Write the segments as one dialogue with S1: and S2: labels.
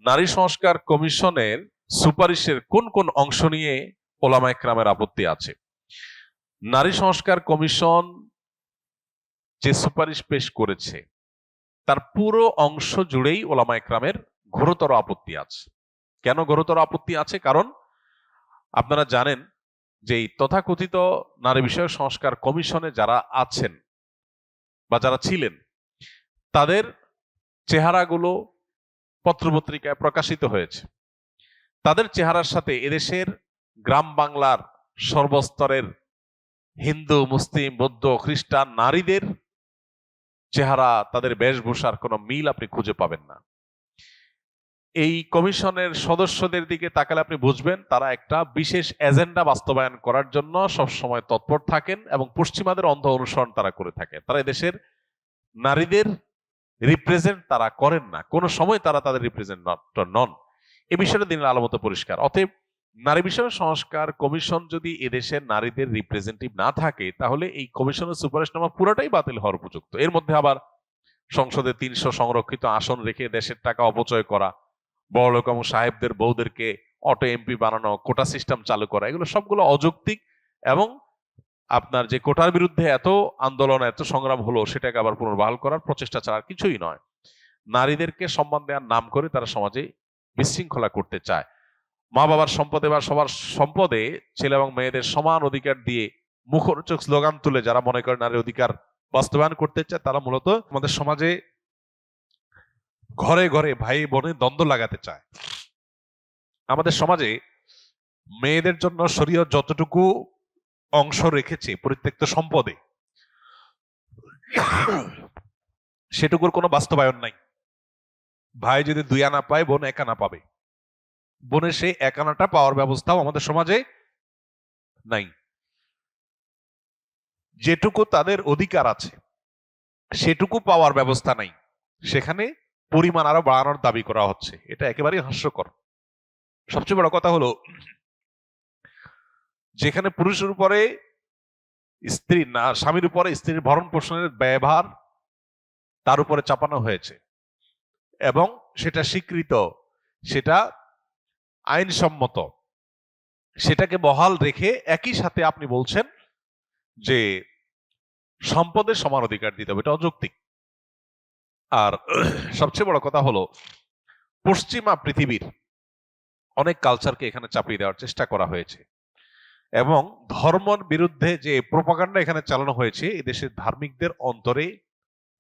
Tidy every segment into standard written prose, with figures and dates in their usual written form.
S1: নারী সংস্কার কমিশনের সুপারিশের কোন কোন অংশ নিয়ে ওলামা একরামের আপত্তি আছে? নারী সংস্কার কমিশন যে সুপারিশ পেশ করেছে তার পুরো অংশ জুড়েই ওলামা একরামের ঘোরতর আপত্তি আছে। কেন ঘোরতর আপত্তি আছে? কারণ আপনারা জানেন যে এই তথাকথিত নারী বিষয়ক সংস্কার কমিশনে যারা আছেন বা যারা ছিলেন তাদের চেহারাগুলো পত্রপত্রিকায় প্রকাশিত হয়েছে। তাদের চেহারার সাথে এদেশের গ্রাম বাংলার সর্বস্তরের হিন্দু, মুসলিম, বৌদ্ধ, খ্রিস্টান নারীদের চেহারা, তাদের বেশভূষার কোনো মিল আপনি খুঁজে পাবেন না। এই কমিশনের সদস্যদের দিকে তাকালে আপনি বুঝবেন তারা একটা বিশেষ এজেন্ডা বাস্তবায়ন করার জন্য সবসময় তৎপর থাকেন এবং পশ্চিমাদের অন্ধ অনুসরণ তারা করে থাকেন। তারা এদেশের নারীদের রিপ্রেজেন্ট তারা করেন না, কোনো সময় তারা তাদের রিপ্রেজেন্টেটর নন। এ বিষয়টা দিনের আলো মতো পরিষ্কার। অতএব নারী বিষয়ক সংস্কার কমিশন যদি এদেশের নারীদের রিপ্রেজেন্টেটিভ না থাকে তাহলে এই কমিশনের সুপারিশনামা পুরোটাই বাতিল হওয়ার উপযুক্ত। এর মধ্যে আবার সংসদে 300 সংরক্ষিত আসন রেখে দেশের টাকা অপচয় করা, বড়লোক এবং সাহেবদের বউদেরকে অটো এমপি বানানো, কোটা সিস্টেম চালু করা, এগুলো সবগুলো অযৌক্তিক এবং আপনার যে কোটার বিরুদ্ধে এত আন্দোলন, এত সংগ্রাম হলো সেটাকে আবার পুনর্বহাল করার প্রচেষ্টা ছাড়া কিছুই নয়। নারীদেরকে সম্মান দেওয়ার নাম করে তারা সমাজে বিশৃঙ্খলা করতে চায়। মা বাবার সম্পদে বা সবার সম্পদে ছেলে এবং মেয়েদের সমান অধিকার দিয়ে মুখরোচক স্লোগান তুলে যারা মনে করে নারীর অধিকার বাস্তবায়ন করতে চায় তারা মূলত আমাদের সমাজে ঘরে ঘরে ভাই বোনে দ্বন্দ্ব লাগাতে চায়। আমাদের সমাজে মেয়েদের জন্য শরীয়ত যতটুকু অংশ রেখেছে পরিত্যক্ত সম্পদে, সেটুকুর কোনো বাস্তবায়ন নাই। ভাই যদি 2 আনা পায়, বোন 1 আনা পাবে। বোনের সেই 1 আনাটা পাওয়ার ব্যবস্থাও আমাদের সমাজে নাই। যেটুকু তাদের অধিকার আছে সেটুকু পাওয়ার ব্যবস্থা নাই, সেখানে পরিমাণ আরো বাড়ানোর দাবি করা হচ্ছে। এটা একেবারেই হাস্যকর। সবচেয়ে বড় কথা হলো, যেখানে পুরুষের উপরে স্ত্রী না, স্বামীর উপরে স্ত্রীর ভরণ পোষণের ব্যয়ভার তার উপরে চাপানো হয়েছে এবং সেটা স্বীকৃত, সেটা আইনসম্মত, সেটাকে বহাল রেখে একই সাথে আপনি বলছেন যে সম্পদের সমান অধিকার দিতে হবে, এটা অযৌক্তিক। আর সবচেয়ে বড় কথা হলো, পশ্চিমা পৃথিবীর অনেক কালচারকে এখানে চাপিয়ে দেওয়ার চেষ্টা করা হয়েছে এবং ধর্মের বিরুদ্ধে যে প্রোপাগান্ডা এখানে চালানো হয়েছে এদেশের ধার্মিকদের অন্তরে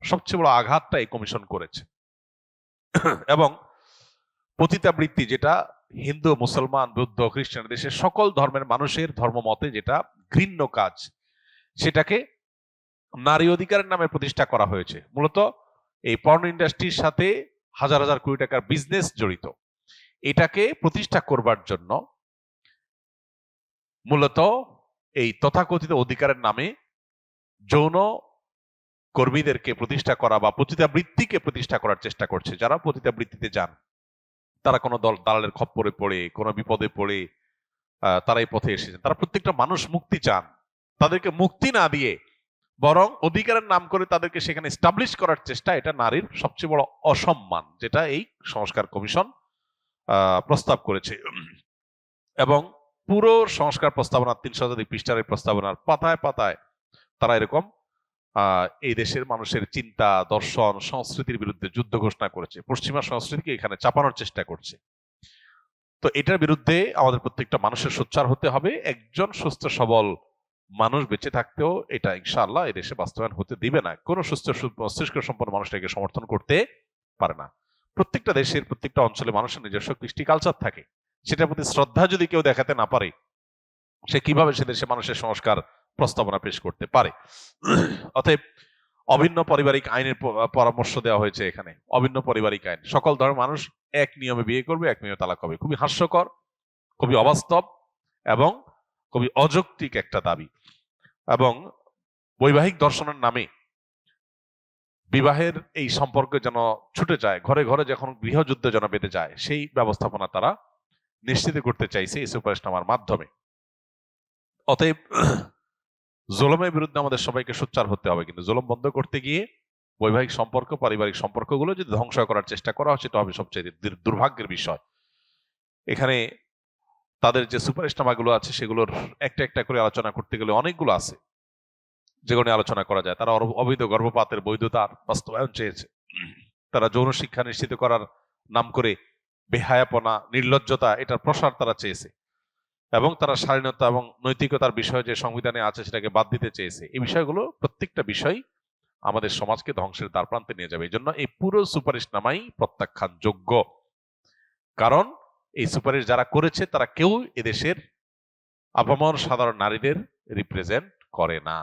S1: সবচেয়ে বড় আঘাতটা এই কমিশন করেছে। এবং পতিতাবৃত্তি, যেটা হিন্দু, মুসলমান, বৌদ্ধ, খ্রিস্টান দেশের সকল ধর্মের মানুষের ধর্মমতে যেটা ঘৃণ্য কাজ, সেটাকে নারী অধিকারের নামে প্রতিষ্ঠা করা হয়েছে। মূলত এই পর্ন ইন্ডাস্ট্রির সাথে হাজার হাজার কোটি টাকার বিজনেস জড়িত। এটাকে প্রতিষ্ঠা করবার জন্য মূলত এই তথাকথিত অধিকারের নামে যৌন কর্মীদেরকে প্রতিষ্ঠা করা বা পতিতাবৃত্তিকে প্রতিষ্ঠা করার চেষ্টা করছে। যারা পতিতাবৃত্তিতে যান তারা কোনো দালালের খপ্পরে পড়ে, কোনো বিপদে পড়ে তারা এই পথে এসেছেন। তারা প্রত্যেকটা মানুষ মুক্তি চান। তাদেরকে মুক্তি না দিয়ে বরং অধিকারের নাম করে তাদেরকে সেখানে এস্টাবলিশ করার চেষ্টা, এটা নারীর সবচেয়ে বড় অসম্মান, যেটা এই সংস্কার কমিশন প্রস্তাব করেছে। এবং পুরো সংস্কার প্রস্তাবনার 300 শতাধিক পৃষ্ঠার প্রস্তাবনার পাতায় পাতায় তারা এরকম এই দেশের মানুষের চিন্তা, দর্শন, সংস্কৃতির বিরুদ্ধে যুদ্ধ ঘোষণা করেছে, পশ্চিমা সংস্কৃতিকে এখানে চাপানোর চেষ্টা করছে। তো এটার বিরুদ্ধে আমাদের প্রত্যেকটা মানুষের সোচ্চার হতে হবে। একজন সুস্থ সবল মানুষ বেঁচে থাকতেও এটা ইনশাআল্লাহ এই দেশে বাস্তবায়ন হতে দিবে না। কোন সুস্থ মস্তিষ্ক সম্পন্ন মানুষটাকে সমর্থন করতে পারে না। প্রত্যেকটা দেশের প্রত্যেকটা অঞ্চলে মানুষের নিজস্ব কৃষ্টি কালচার থাকে, সেটার প্রতি শ্রদ্ধা যদি কেউ দেখাতে না পারে, সে কিভাবে সে দেশে মানুষের সংস্কার প্রস্তাবনা পেশ করতে পারে? অতএব অভিন্ন পারিবারিক আইনের পরামর্শ দেওয়া হয়েছে এখানে। অভিন্ন পারিবারিক আইন, সকল ধর্মের মানুষ এক নিয়মে বিয়ে করবে, এক নিয়মে তালাক হবে। খুবই হাস্যকর, খুবই অবাস্তব এবং খুবই অযৌক্তিক একটা দাবি। এবং বৈবাহিক দর্শনের নামে বিবাহের এই সম্পর্ক যেন ছুটে যায়, ঘরে ঘরে যখন গৃহযুদ্ধ যেন বেঁধে যায়, সেই ব্যবস্থাপনা তারা নিশ্চিত করতে চাইছে এই সুপারিশনামার মাধ্যমে। অতএব জুলুমের বিরুদ্ধে আমাদের সবাইকে সোচ্চার হতে হবে, কিন্তু জুলুম বন্ধ করতে গিয়ে বৈবাহিক সম্পর্ক, পারিবারিক সম্পর্কগুলো যদি ধ্বংস করার চেষ্টা করা হয়, সেটা হবে সবচেয়ে দুর্ভাগ্যের বিষয়। এখানে তাদের যে সুপারিশনামাগুলো আছে সেগুলোর একটা একটা করে আলোচনা করতে গেলে অনেকগুলো আছে যেগুলো নিয়ে আলোচনা করা যায়। তারা অবৈধ গর্ভপাতের বৈধতার বাস্তবায়ন চেয়েছে, তারা যৌন শিক্ষা নিশ্চিত করার নাম করে বেহায়াপনা, নির্লজ্জতা এটার প্রসার তারা চেয়েছে, এবং তারা স্বাধীনতা এবং নৈতিকতার বিষয় যে সংবিধানে আছে সেটাকে বাদ দিতে চেয়েছে। এই বিষয়গুলো প্রত্যেকটা বিষয় আমাদের সমাজকে ধ্বংসের দ্বারপ্রান্তে নিয়ে যাবে। এই জন্য এই পুরো সুপারিশনামাই প্রত্যাখ্যানযোগ্য। কারণ এই সুপারিশ যারা করেছে তারা কেউ এদেশের আপামর সাধারণ নারীদের রিপ্রেজেন্ট করে না।